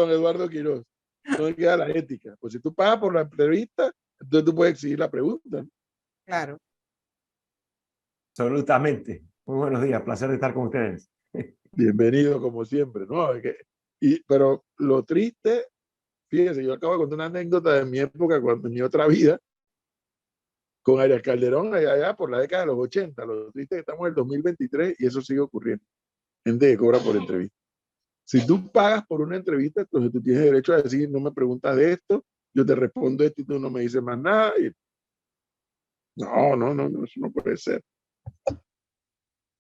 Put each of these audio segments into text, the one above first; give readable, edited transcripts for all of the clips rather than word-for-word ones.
don Eduardo Quiroz. ¿Dónde queda la ética? Pues si tú pagas por la entrevista, entonces tú puedes exigir la pregunta. Claro. Absolutamente. Muy buenos días, placer de estar con ustedes. Bienvenido como siempre, ¿no? Pero lo triste, fíjense, yo acabo de contar una anécdota de mi época, cuando en mi otra vida, con Arias Calderón, allá por la década de los 80. Lo triste es que estamos en el 2023 y eso sigue ocurriendo. Gente que cobra por entrevista. Si tú pagas por una entrevista, entonces tú tienes derecho a decir, no me preguntas de esto, yo te respondo esto y tú no me dices más nada. No, eso no puede ser.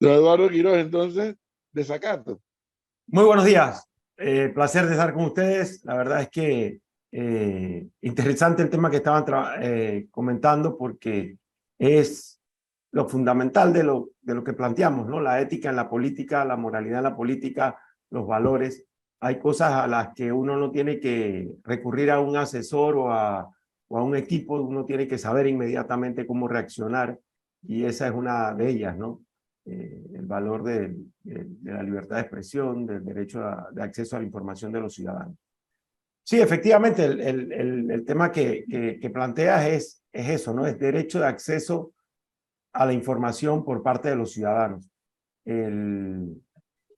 Don Eduardo Quiroz, entonces, desacato. Muy buenos días. Placer de estar con ustedes. La verdad es que interesante el tema que estaban comentando, porque es lo fundamental de lo que planteamos, ¿no? La ética en la política, la moralidad en la política, los valores. Hay cosas a las que uno no tiene que recurrir a un asesor o a un equipo, uno tiene que saber inmediatamente cómo reaccionar, y esa es una de ellas, ¿no? El valor de la libertad de expresión, del derecho de acceso a la información de los ciudadanos. Sí, efectivamente, el tema que planteas es eso, ¿no? Es derecho de acceso a la información por parte de los ciudadanos. El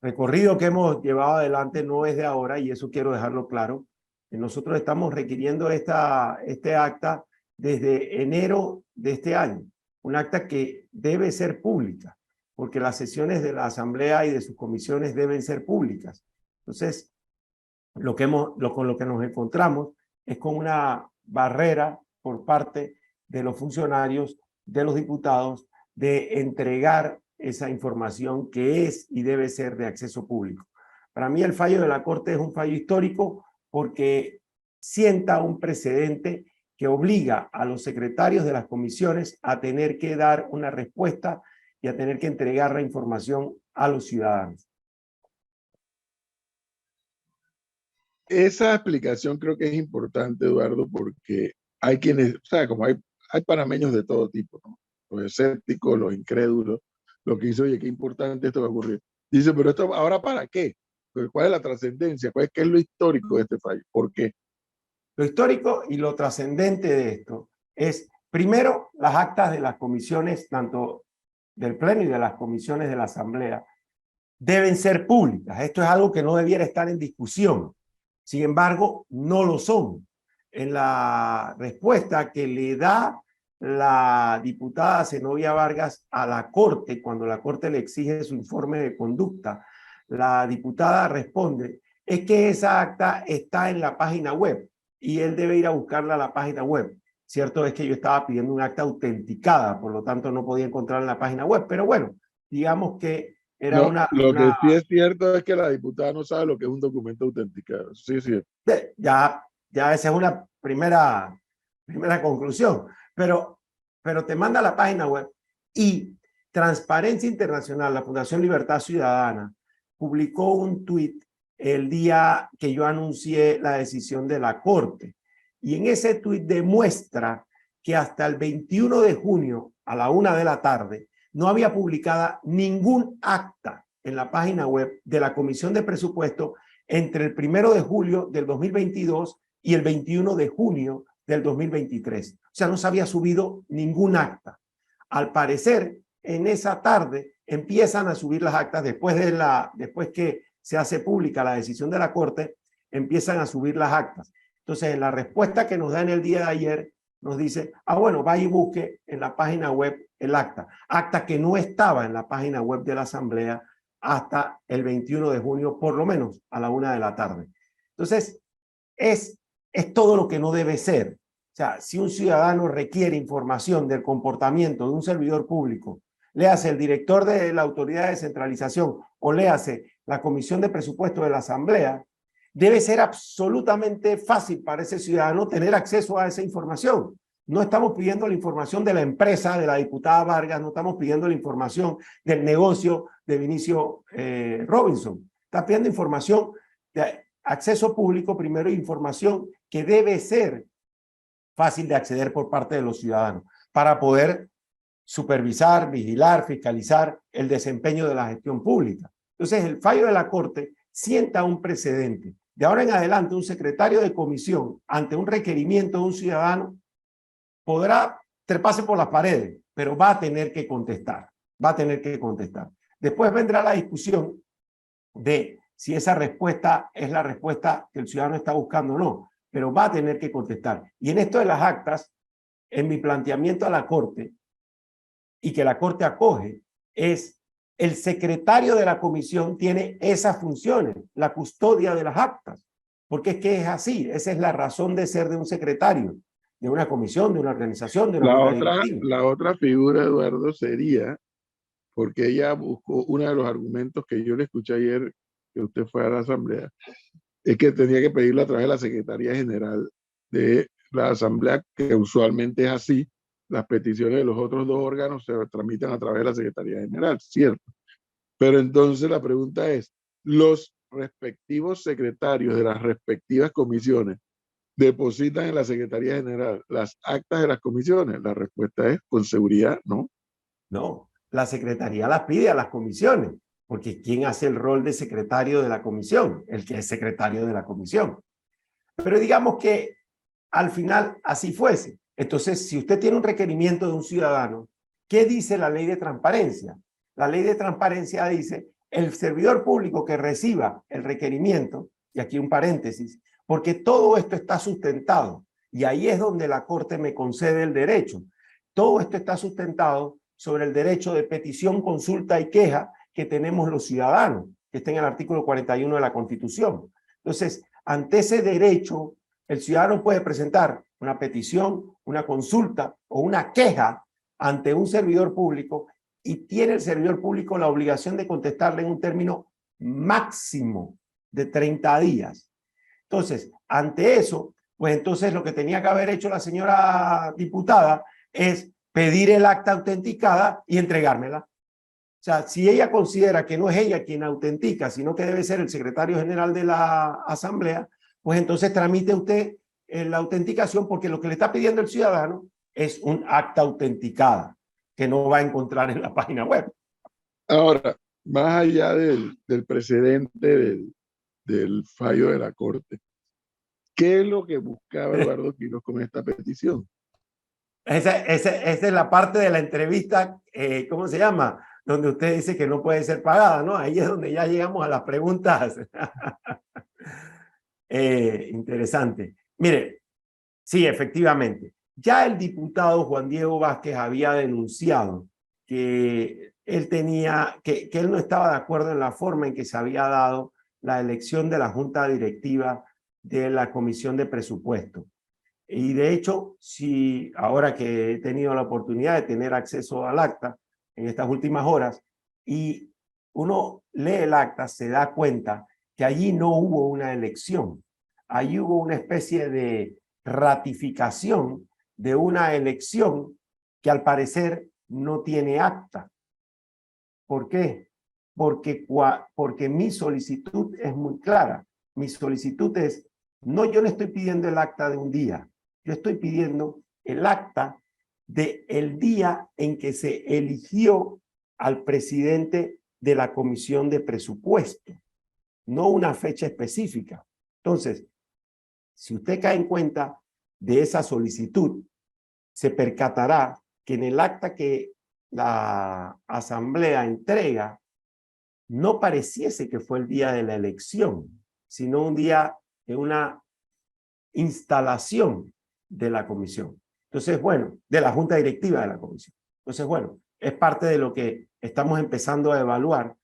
recorrido que hemos llevado adelante no es de ahora, y eso quiero dejarlo claro. Nosotros estamos requiriendo este acta desde enero de este año, un acta que debe ser pública, porque las sesiones de la Asamblea y de sus comisiones deben ser públicas. Entonces, con lo que nos encontramos es con una barrera por parte de los funcionarios, de los diputados, de entregar esa información que es y debe ser de acceso público. Para mí el fallo de la Corte es un fallo histórico, porque sienta un precedente que obliga a los secretarios de las comisiones a tener que dar una respuesta y a tener que entregar la información a los ciudadanos. Esa explicación creo que es importante, Eduardo, porque hay quienes, o sea, como hay panameños de todo tipo, ¿no? Los escépticos, los incrédulos, lo que dice, oye, qué importante esto va a ocurrir. Dice, pero esto, ¿ahora para qué? ¿Cuál es la trascendencia? ¿Qué es lo histórico de este fallo? ¿Por qué? Lo histórico y lo trascendente de esto es, primero, las actas de las comisiones, tanto del Pleno y de las comisiones de la Asamblea, deben ser públicas. Esto es algo que no debiera estar en discusión. Sin embargo, no lo son. En la respuesta que le da la diputada Zenobia Vargas a la Corte, cuando la Corte le exige su informe de conducta, la diputada responde, es que esa acta está en la página web y él debe ir a buscarla a la página web. Cierto es que yo estaba pidiendo un acta autenticada, por lo tanto no podía encontrar en la página web, pero bueno, digamos que era no, lo que sí es cierto es que la diputada no sabe lo que es un documento autenticado. Sí, sí. Ya esa es una primera conclusión, pero te manda a la página web. Y Transparencia Internacional, la Fundación Libertad Ciudadana, publicó un tuit el día que yo anuncié la decisión de la Corte, y en ese tuit demuestra que hasta el 21 de junio a la 1 de la tarde no había publicada ningún acta en la página web de la Comisión de Presupuesto entre el 1 de julio del 2022 y el 21 de junio del 2023. O sea, no se había subido ningún acta. Al parecer, en esa tarde empiezan a subir las actas después que se hace pública la decisión de la Corte, empiezan a subir las actas. Entonces, en la respuesta que nos da en el día de ayer, nos dice, bueno, vaya y busque en la página web el acta que no estaba en la página web de la Asamblea hasta el 21 de junio, por lo menos a la 1 de la tarde. Entonces, es todo lo que no debe ser. O sea, si un ciudadano requiere información del comportamiento de un servidor público, léase el director de la Autoridad de Descentralización o léase la Comisión de Presupuesto de la Asamblea, debe ser absolutamente fácil para ese ciudadano tener acceso a esa información. No estamos pidiendo la información de la empresa de la diputada Vargas, no estamos pidiendo la información del negocio de Vinicio Robinson. Está pidiendo información de acceso público primero, información que debe ser fácil de acceder por parte de los ciudadanos para poder supervisar, vigilar, fiscalizar el desempeño de la gestión pública. Entonces, el fallo de la Corte sienta un precedente de ahora en adelante un secretario de comisión ante un requerimiento de un ciudadano podrá treparse por las paredes, pero va a tener que contestar, va a tener que contestar. Después vendrá la discusión de si esa respuesta es la respuesta que el ciudadano está buscando o no, pero va a tener que contestar. Y en esto de las actas, en mi planteamiento a la Corte, y que la Corte acoge, es el secretario de la comisión tiene esas funciones, la custodia de las actas, porque es que es así, esa es la razón de ser de un secretario, de una comisión, de una organización, de una junta directiva. La otra figura, Eduardo, sería, porque ella buscó uno de los argumentos que yo le escuché ayer, que usted fue a la asamblea, es que tenía que pedirlo a través de la Secretaría General de la Asamblea, que usualmente es así. Las peticiones de los otros dos órganos se tramitan a través de la Secretaría General, ¿cierto? Pero entonces la pregunta es, ¿los respectivos secretarios de las respectivas comisiones depositan en la Secretaría General las actas de las comisiones? La respuesta es, con seguridad, no. No, la secretaría las pide a las comisiones, porque ¿quién hace el rol de secretario de la comisión? El que es secretario de la comisión. Pero digamos que al final así fuese. Entonces, si usted tiene un requerimiento de un ciudadano, ¿qué dice la ley de transparencia? La ley de transparencia dice, el servidor público que reciba el requerimiento, y aquí un paréntesis, porque todo esto está sustentado, y ahí es donde la Corte me concede el derecho. Todo esto está sustentado sobre el derecho de petición, consulta y queja que tenemos los ciudadanos, que está en el artículo 41 de la Constitución. Entonces, ante ese derecho, el ciudadano puede presentar una petición, una consulta o una queja ante un servidor público y tiene el servidor público la obligación de contestarle en un término máximo de 30 días. Entonces, ante eso, pues entonces lo que tenía que haber hecho la señora diputada es pedir el acta autenticada y entregármela. O sea, si ella considera que no es ella quien autentica, sino que debe ser el secretario general de la asamblea, pues entonces tramite usted la autenticación, porque lo que le está pidiendo el ciudadano es un acta autenticada que no va a encontrar en la página web. Ahora, más allá del precedente del fallo de la Corte, ¿qué es lo que buscaba Eduardo Quiroz con esta petición? Esa es la parte de la entrevista, ¿cómo se llama? Donde usted dice que no puede ser pagada, ¿no? Ahí es donde ya llegamos a las preguntas. Interesante. Mire, sí, efectivamente. Ya el diputado Juan Diego Vázquez había denunciado que que él no estaba de acuerdo en la forma en que se había dado la elección de la junta directiva de la Comisión de Presupuesto. Y de hecho, si ahora que he tenido la oportunidad de tener acceso al acta en estas últimas horas, y uno lee el acta, se da cuenta que allí no hubo una elección. Allí hubo una especie de ratificación de una elección que al parecer no tiene acta. ¿Por qué? Porque mi solicitud es muy clara. Mi solicitud es, no, yo no estoy pidiendo el acta de un día, yo estoy pidiendo el acta del día en que se eligió al presidente de la Comisión de Presupuesto, no una fecha específica. Entonces, si usted cae en cuenta de esa solicitud, se percatará que en el acta que la Asamblea entrega, no pareciese que fue el día de la elección, sino un día de una instalación de la comisión. Entonces, bueno, de la junta directiva de la comisión. Entonces, bueno, es parte de lo que estamos empezando a evaluar,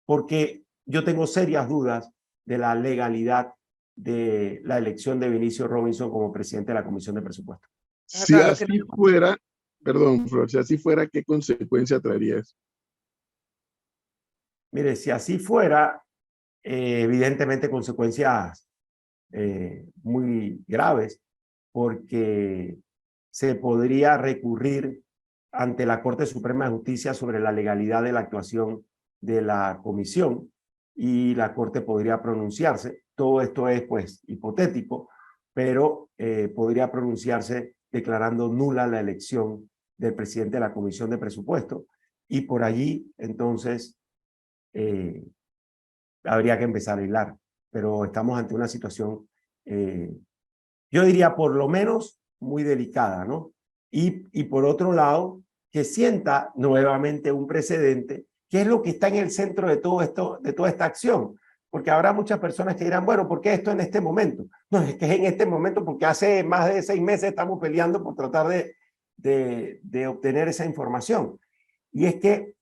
porque yo tengo serias dudas de la legalidad de la elección de Vinicio Robinson como presidente de la Comisión de Presupuesto. Si así fuera, perdón, Flor, si así fuera, ¿qué consecuencia traería eso? Mire, si así fuera, evidentemente consecuencias muy graves, porque se podría recurrir ante la Corte Suprema de Justicia sobre la legalidad de la actuación de la comisión y la Corte podría pronunciarse. Todo esto es, pues, hipotético, pero podría pronunciarse declarando nula la elección del presidente de la Comisión de Presupuesto y por allí, entonces, habría que empezar a hilar. pero estamos ante una situación, yo diría por lo menos muy delicada, ¿no? Y por otro lado, que sienta nuevamente un precedente, que es lo que está en el centro de todo esto, de toda esta acción. Porque habrá muchas personas que dirán, bueno, ¿por qué esto en este momento? No, es que es en este momento porque hace más de 6 meses estamos peleando por tratar de obtener esa información. Y es que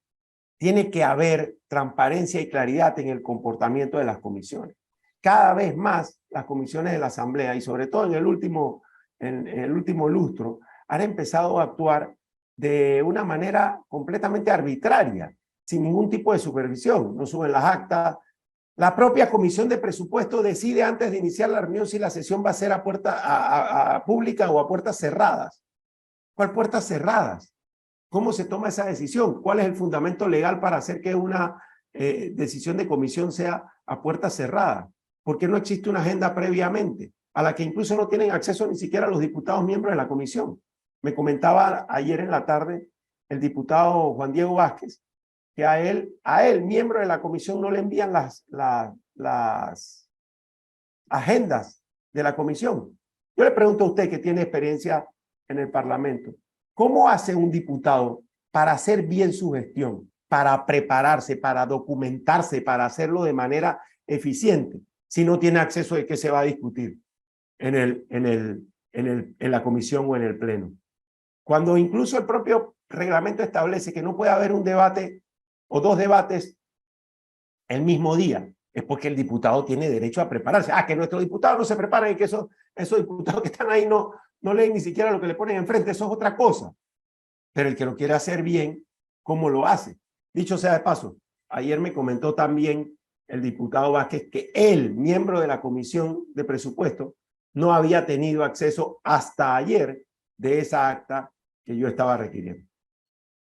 tiene que haber transparencia y claridad en el comportamiento de las comisiones. Cada vez más las comisiones de la Asamblea, y sobre todo en el último lustro, han empezado a actuar de una manera completamente arbitraria, sin ningún tipo de supervisión. No suben las actas. La propia comisión de presupuesto decide antes de iniciar la reunión si la sesión va a ser a pública o a puertas cerradas. ¿Cuál puertas cerradas? ¿Cómo se toma esa decisión? ¿Cuál es el fundamento legal para hacer que una decisión de comisión sea a puerta cerrada? ¿Por qué no existe una agenda previamente, a la que incluso no tienen acceso ni siquiera los diputados miembros de la comisión? Me comentaba ayer en la tarde el diputado Juan Diego Vázquez que a él, miembro de la comisión, no le envían las agendas de la comisión. Yo le pregunto a usted que tiene experiencia en el Parlamento, ¿cómo hace un diputado para hacer bien su gestión, para prepararse, para documentarse, para hacerlo de manera eficiente, si no tiene acceso de qué se va a discutir en la comisión o en el pleno? Cuando incluso el propio reglamento establece que no puede haber un debate o 2 debates el mismo día, es porque el diputado tiene derecho a prepararse. Que nuestros diputados no se preparan y que esos diputados que están ahí no leen ni siquiera lo que le ponen enfrente, eso es otra cosa. Pero el que lo quiere hacer bien, ¿cómo lo hace? Dicho sea de paso, ayer me comentó también el diputado Vázquez que él, miembro de la Comisión de Presupuesto, no había tenido acceso hasta ayer de esa acta que yo estaba requiriendo.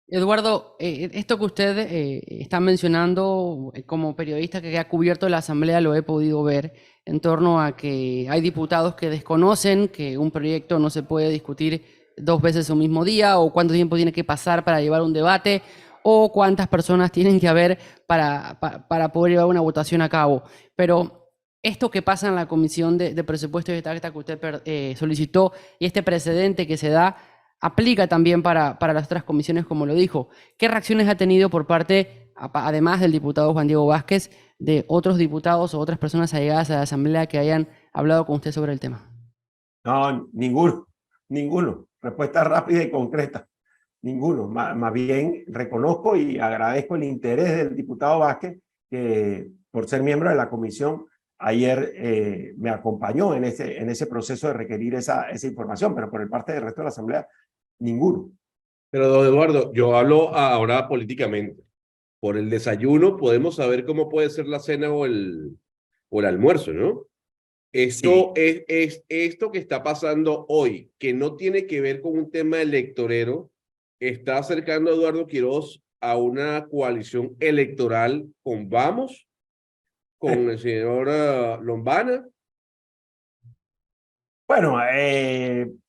Eduardo, esto que usted está mencionando como periodista que ha cubierto la Asamblea lo he podido ver en torno a que hay diputados que desconocen que un proyecto no se puede discutir 2 veces un mismo día, o cuánto tiempo tiene que pasar para llevar un debate, o cuántas personas tienen que haber para poder llevar una votación a cabo. Pero esto que pasa en la Comisión de Presupuestos y esta acta que usted solicitó y este precedente que se da, aplica también para las otras comisiones, como lo dijo. ¿Qué reacciones ha tenido por parte, además del diputado Juan Diego Vázquez, de otros diputados o otras personas allegadas a la Asamblea que hayan hablado con usted sobre el tema? No, ninguno. Respuesta rápida y concreta. Ninguno. Más bien reconozco y agradezco el interés del diputado Vázquez, que por ser miembro de la comisión, ayer me acompañó en ese proceso de requerir esa información, pero por el parte del resto de la Asamblea, ninguno. Pero, don Eduardo, yo hablo ahora políticamente. Por el desayuno podemos saber cómo puede ser la cena o el almuerzo, ¿no? Esto Sí. es esto que está pasando hoy, que no tiene que ver con un tema electorero, está acercando a Eduardo Quiroz a una coalición electoral con Vamos, con el señor Lombana. Bueno,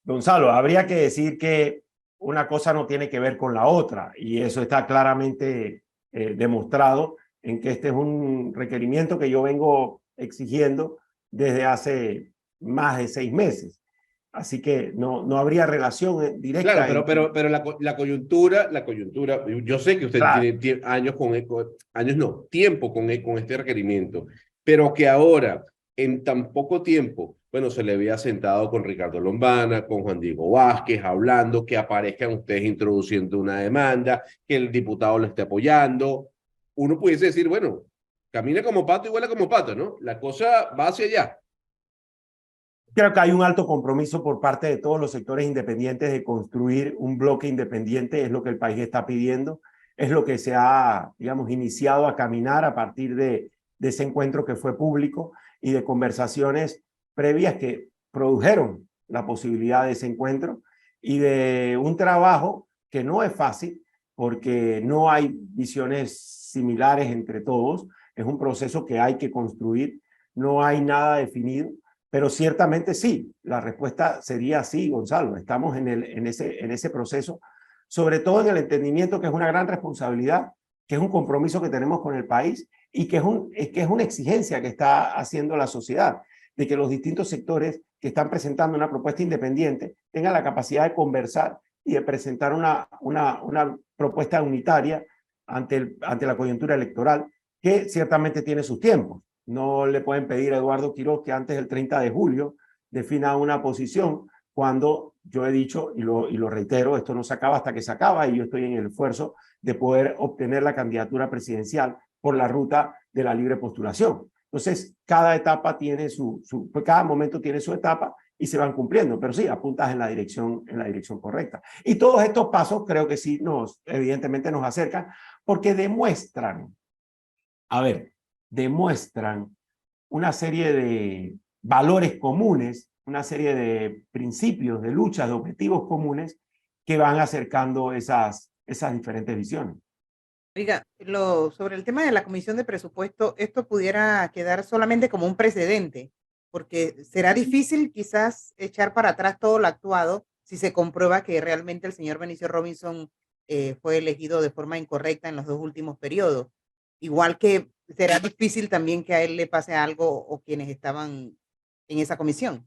Gonzalo, habría que decir que una cosa no tiene que ver con la otra, y eso está claramente demostrado en que este es un requerimiento que yo vengo exigiendo desde hace más de 6 meses. Así que no habría relación directa. Claro, pero la coyuntura, yo sé que usted Claro. tiene años años no, tiempo con este requerimiento, pero que ahora, en tan poco tiempo, bueno, se le había sentado con Ricardo Lombana, con Juan Diego Vázquez, hablando, que aparezcan ustedes introduciendo una demanda, que el diputado lo esté apoyando. Uno pudiese decir, bueno, camina como pato y vuela como pato, ¿no? La cosa va hacia allá. Creo que hay un alto compromiso por parte de todos los sectores independientes de construir un bloque independiente, es lo que el país está pidiendo, es lo que se ha, digamos, iniciado a caminar a partir de ese encuentro que fue público y de conversaciones previas que produjeron la posibilidad de ese encuentro y de un trabajo que no es fácil porque no hay visiones similares entre todos, es un proceso que hay que construir, no hay nada definido. Pero ciertamente sí, la respuesta sería sí, Gonzalo. Estamos en ese proceso, sobre todo en el entendimiento que es una gran responsabilidad, que es un compromiso que tenemos con el país y que es una exigencia que está haciendo la sociedad, de que los distintos sectores que están presentando una propuesta independiente tengan la capacidad de conversar y de presentar una propuesta unitaria ante la coyuntura electoral, que ciertamente tiene sus tiempos. No le pueden pedir a Eduardo Quiroz que antes del 30 de julio defina una posición, cuando yo he dicho, y lo reitero, esto no se acaba hasta que se acaba, y yo estoy en el esfuerzo de poder obtener la candidatura presidencial por la ruta de la libre postulación. Entonces, cada etapa tiene cada momento tiene su etapa y se van cumpliendo, pero sí, apuntas en la dirección correcta. Y todos estos pasos creo que sí evidentemente nos acercan, porque demuestran una serie de valores comunes, una serie de principios, de luchas, de objetivos comunes que van acercando esas diferentes visiones. Oiga, sobre el tema de la Comisión de Presupuesto, esto pudiera quedar solamente como un precedente, porque será difícil quizás echar para atrás todo lo actuado si se comprueba que realmente el señor Benicio Robinson fue elegido de forma incorrecta en los 2 últimos periodos. Igual que será difícil también que a él le pase algo o quienes estaban en esa comisión.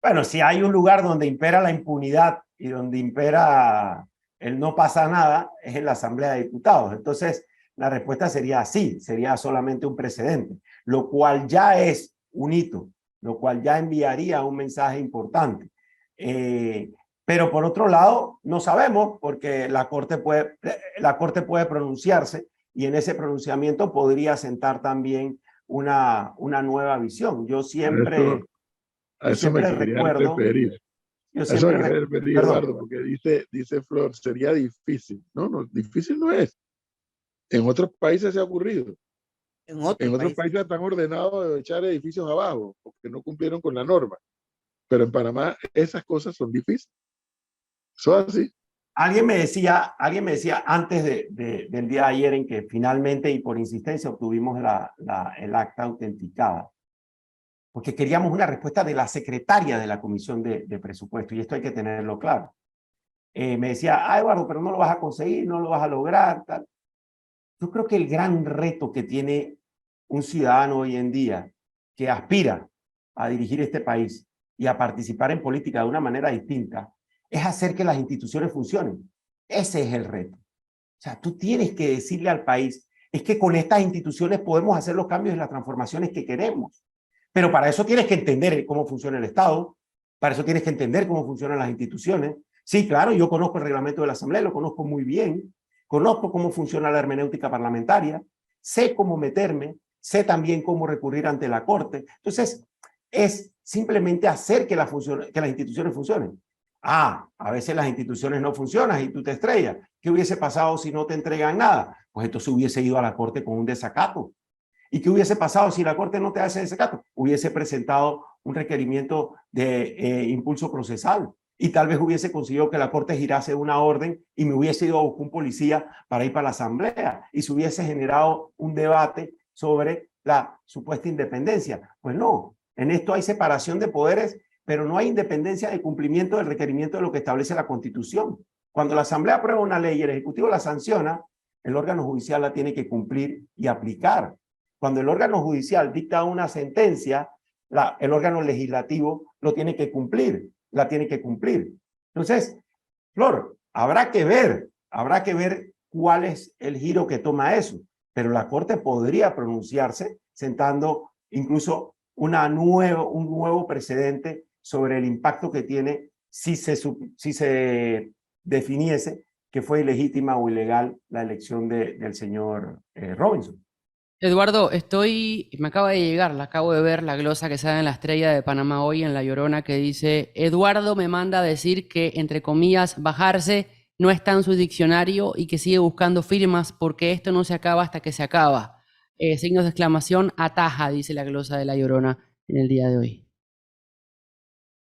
Bueno, si hay un lugar donde impera la impunidad y donde impera el no pasa nada, es en la Asamblea de Diputados. Entonces, la respuesta sería sí, sería solamente un precedente, lo cual ya es un hito, lo cual ya enviaría un mensaje importante. Pero por otro lado, no sabemos, porque la Corte puede pronunciarse, y en ese pronunciamiento podría sentar también una nueva visión. Yo siempre recuerdo... Yo siempre referir, Eduardo, porque dice Flor, sería difícil. No, difícil no es. En otros países se ha ocurrido. En otros países están ordenados de echar edificios abajo porque no cumplieron con la norma. Pero en Panamá esas cosas son difíciles. Eso es así. Alguien me decía antes del día de ayer, en que finalmente y por insistencia obtuvimos el acta autenticada, porque queríamos una respuesta de la secretaria de la Comisión de Presupuesto, y esto hay que tenerlo claro. Me decía, Eduardo, pero no lo vas a conseguir, no lo vas a lograr, tal. Yo creo que el gran reto que tiene un ciudadano hoy en día que aspira a dirigir este país y a participar en política de una manera distinta es hacer que las instituciones funcionen. Ese es el reto. O sea, tú tienes que decirle al país, es que con estas instituciones podemos hacer los cambios y las transformaciones que queremos. Pero para eso tienes que entender cómo funciona el Estado, para eso tienes que entender cómo funcionan las instituciones. Sí, claro, yo conozco el reglamento de la Asamblea, lo conozco muy bien, conozco cómo funciona la hermenéutica parlamentaria, sé cómo meterme, sé también cómo recurrir ante la Corte. Entonces, es simplemente hacer que las instituciones funcionen. A veces las instituciones no funcionan y tú te estrellas. ¿Qué hubiese pasado si no te entregan nada? Pues entonces hubiese ido a la Corte con un desacato. ¿Y qué hubiese pasado si la Corte no te hace desacato? Hubiese presentado un requerimiento de impulso procesal, y tal vez hubiese conseguido que la Corte girase una orden y me hubiese ido a buscar un policía para ir para la Asamblea, y se hubiese generado un debate sobre la supuesta independencia. Pues no, en esto hay separación de poderes, pero no hay independencia de cumplimiento del requerimiento de lo que establece la Constitución. Cuando la Asamblea aprueba una ley y el Ejecutivo la sanciona, el órgano judicial la tiene que cumplir y aplicar. Cuando el órgano judicial dicta una sentencia, el órgano legislativo lo tiene que cumplir, la tiene que cumplir. Entonces, Flor, habrá que ver cuál es el giro que toma eso, pero la Corte podría pronunciarse sentando incluso un nuevo precedente sobre el impacto que tiene si se definiese que fue ilegítima o ilegal la elección del señor Robinson. Eduardo, me acaba de llegar, la acabo de ver, la glosa que sale en La Estrella de Panamá hoy, en La Llorona, que dice: Eduardo me manda a decir que, entre comillas, bajarse no está en su diccionario y que sigue buscando firmas porque esto no se acaba hasta que se acaba. Signos de exclamación, ataja, dice la glosa de La Llorona en el día de hoy.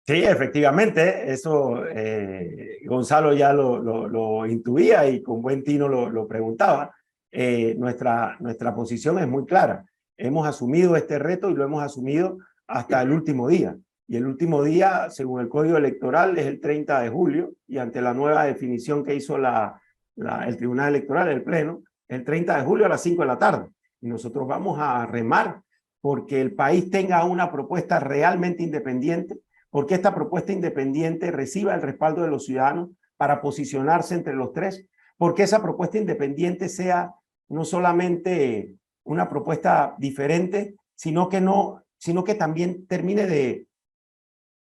Sí, efectivamente, eso Gonzalo ya lo intuía y con buen tino lo preguntaba. Nuestra posición es muy clara. Hemos asumido este reto y lo hemos asumido hasta el último día. Y el último día, según el Código Electoral, es el 30 de julio, y ante la nueva definición que hizo el Tribunal Electoral, el Pleno, el 30 de julio a las 5 de la tarde. y nosotros vamos a remar porque el país tenga una propuesta realmente independiente, porque esta propuesta independiente reciba el respaldo de los ciudadanos para posicionarse entre los tres, porque esa propuesta independiente sea no solamente una propuesta diferente, sino que también termine de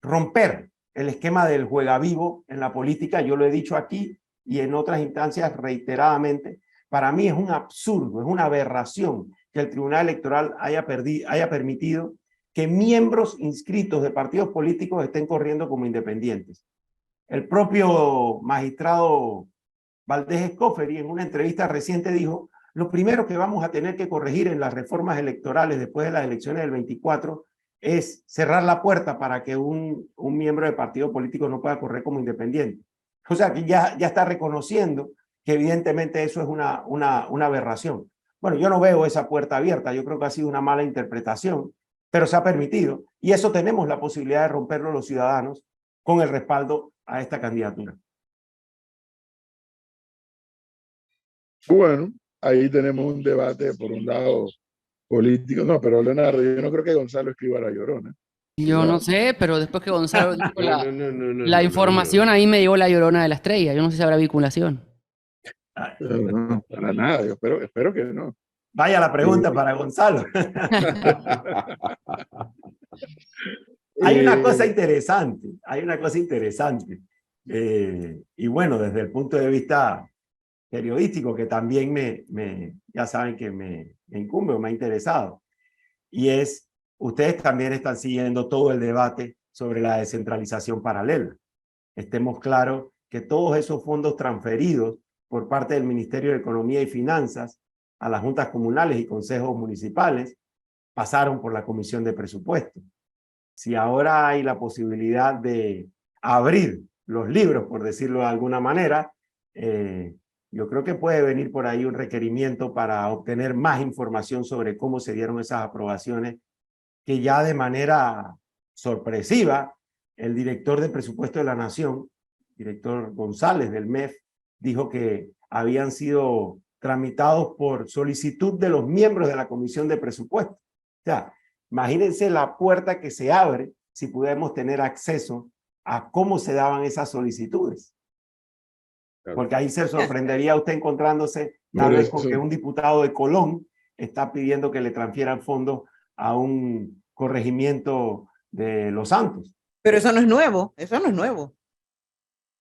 romper el esquema del juega vivo en la política. Yo lo he dicho aquí y en otras instancias reiteradamente. Para mí es un absurdo, es una aberración que el Tribunal Electoral haya permitido que miembros inscritos de partidos políticos estén corriendo como independientes. El propio magistrado Valdés Escoferi en una entrevista reciente dijo: lo primero que vamos a tener que corregir en las reformas electorales después de las elecciones del 24 es cerrar la puerta para que un miembro de partido político no pueda correr como independiente. O sea, que ya está reconociendo que evidentemente eso es una aberración. Bueno, yo no veo esa puerta abierta, yo creo que ha sido una mala interpretación, pero se ha permitido, y eso tenemos la posibilidad de romperlo los ciudadanos con el respaldo a esta candidatura. Bueno, ahí tenemos un debate, por un lado, político. No, pero Leonardo, yo no creo que Gonzalo escriba La Llorona. Yo no sé, pero después que Gonzalo dijo la No, información, ahí me llegó La Llorona de la Estrella. Yo no sé si habrá vinculación. No, para nada, yo espero que no. Vaya la pregunta para Gonzalo. Hay una cosa interesante, y bueno, desde el punto de vista periodístico, que también ya saben que me incumbe o me ha interesado, y es, ustedes también están siguiendo todo el debate sobre la descentralización paralela. Estemos claros que todos esos fondos transferidos por parte del Ministerio de Economía y Finanzas a las juntas comunales y consejos municipales pasaron por la Comisión de Presupuesto. Si ahora hay la posibilidad de abrir los libros, por decirlo de alguna manera, yo creo que puede venir por ahí un requerimiento para obtener más información sobre cómo se dieron esas aprobaciones, que ya de manera sorpresiva, el director de presupuesto de la Nación, director González del MEF, dijo que habían sido tramitados por solicitud de los miembros de la Comisión de Presupuesto. O sea, imagínense la puerta que se abre si podemos tener acceso a cómo se daban esas solicitudes. Porque ahí se sorprendería usted encontrándose tal vez con que un diputado de Colón está pidiendo que le transfieran fondos a un corregimiento de Los Santos. Pero eso no es nuevo, eso no es nuevo.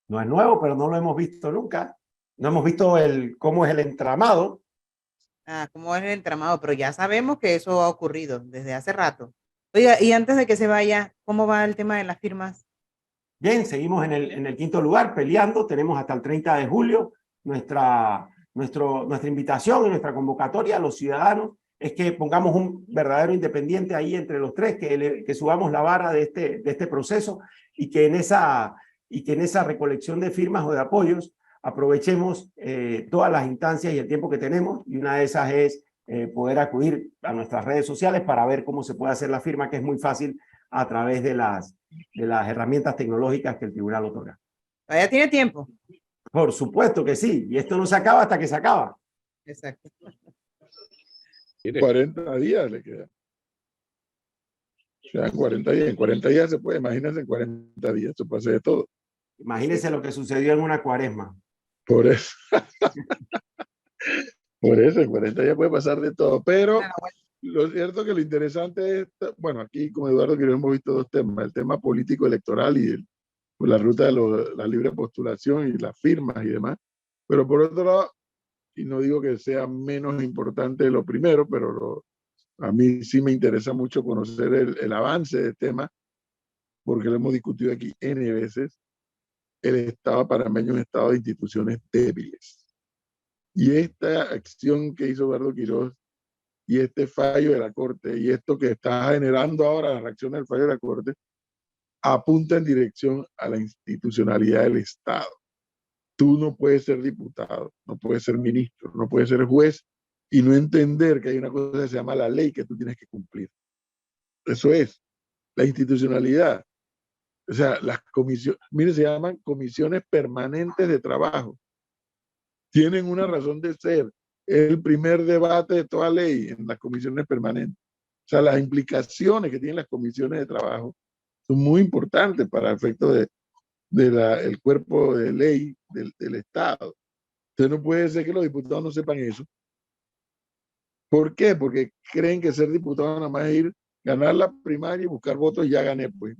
No es nuevo, pero no lo hemos visto nunca. No hemos visto cómo es el entramado. Cómo es el entramado, pero ya sabemos que eso ha ocurrido desde hace rato. Oiga, y antes de que se vaya, ¿cómo va el tema de las firmas? Bien, seguimos en el quinto lugar peleando. Tenemos hasta el 30 de julio. Nuestra invitación y nuestra convocatoria a los ciudadanos es que pongamos un verdadero independiente ahí entre los tres, que subamos la vara de este proceso, y que en esa recolección de firmas o de apoyos aprovechemos todas las instancias y el tiempo que tenemos, y una de esas es poder acudir a nuestras redes sociales para ver cómo se puede hacer la firma, que es muy fácil a través de las herramientas tecnológicas que el tribunal otorga. ¿Todavía tiene tiempo? Por supuesto que sí, y esto no se acaba hasta que se acaba. Exacto. 40 días le quedan. O sea, 40 días. En 40 días se puede, imagínense, en 40 días se puede hacer de todo. Imagínense lo que sucedió en una cuaresma. Por eso. Por eso, en 40 días puede pasar de todo. Pero lo cierto que lo interesante es, bueno, aquí con Eduardo Quiroz hemos visto dos temas: el tema político electoral y la ruta de la libre postulación y las firmas y demás. Pero por otro lado, y no digo que sea menos importante lo primero, pero a mí sí me interesa mucho conocer el avance del tema, porque lo hemos discutido aquí N veces. El Estado panameño es un estado de instituciones débiles. Y esta acción que hizo Eduardo Quiroz y este fallo de la Corte y esto que está generando ahora la reacción del fallo de la Corte apunta en dirección a la institucionalidad del Estado. Tú no puedes ser diputado, no puedes ser ministro, no puedes ser juez y no entender que hay una cosa que se llama la ley que tú tienes que cumplir. Eso es la institucionalidad. O sea, las comisiones, mire, se llaman comisiones permanentes de trabajo. Tienen una razón de ser es el primer debate de toda ley en las comisiones permanentes. O sea, las implicaciones que tienen las comisiones de trabajo son muy importantes para efectos del cuerpo de ley del Estado. Entonces no puede ser que los diputados no sepan eso. ¿Por qué? Porque creen que ser diputado nada más es ir, ganar la primaria y buscar votos y ya gané, pues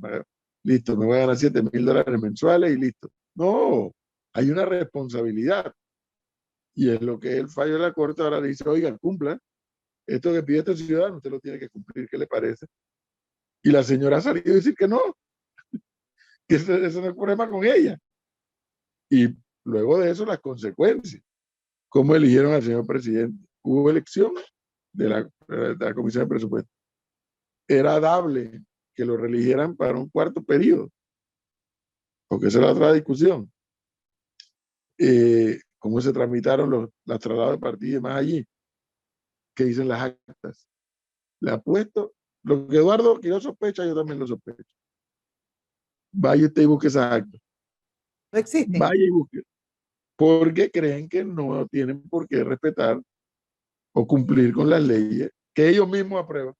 listo, me voy a ganar $7,000 mensuales y listo. No, hay una responsabilidad. Y es lo que el fallo de la Corte ahora dice, oiga, cumpla, esto que pide este ciudadano, usted lo tiene que cumplir, ¿qué le parece? Y la señora ha salido a decir que no, que ese no es el problema con ella. Y luego de eso, las consecuencias. ¿Cómo eligieron al señor presidente? Hubo elección de la Comisión de Presupuesto. Era dable que lo reeligieran para un cuarto periodo, porque esa es la otra discusión. ¿Cómo se tramitaron los tratados de partido y demás allí? ¿Qué dicen las actas? Le apuesto, lo que Eduardo Quiroz sospecha, yo también lo sospecho. Vaya usted y busque esas actas. No existen. Vaya y busque. Porque creen que no tienen por qué respetar o cumplir con las leyes que ellos mismos aprueban.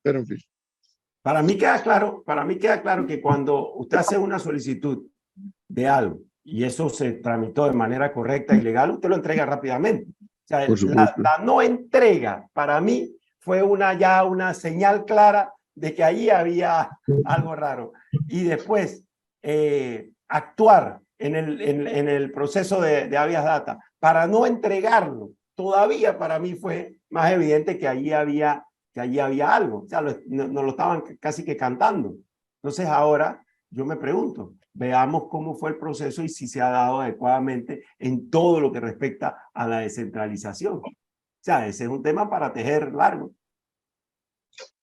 Pero en fin. Para mí queda claro que cuando usted hace una solicitud de algo y eso se tramitó de manera correcta y legal, usted lo entrega rápidamente. O sea, la no entrega para mí fue ya una señal clara de que ahí había algo raro. Y después actuar en el proceso de habeas data para no entregarlo, todavía para mí fue más evidente que allí había algo. O sea, nos lo estaban casi que cantando. Entonces ahora yo me pregunto, veamos cómo fue el proceso y si se ha dado adecuadamente en todo lo que respecta a la descentralización. O sea, ese es un tema para tejer largo.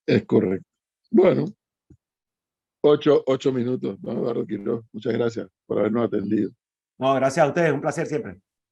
Es correcto. Bueno, 8 minutos, ¿no, Eduardo Quiroz? Muchas gracias por habernos atendido. No, gracias a ustedes, un placer siempre.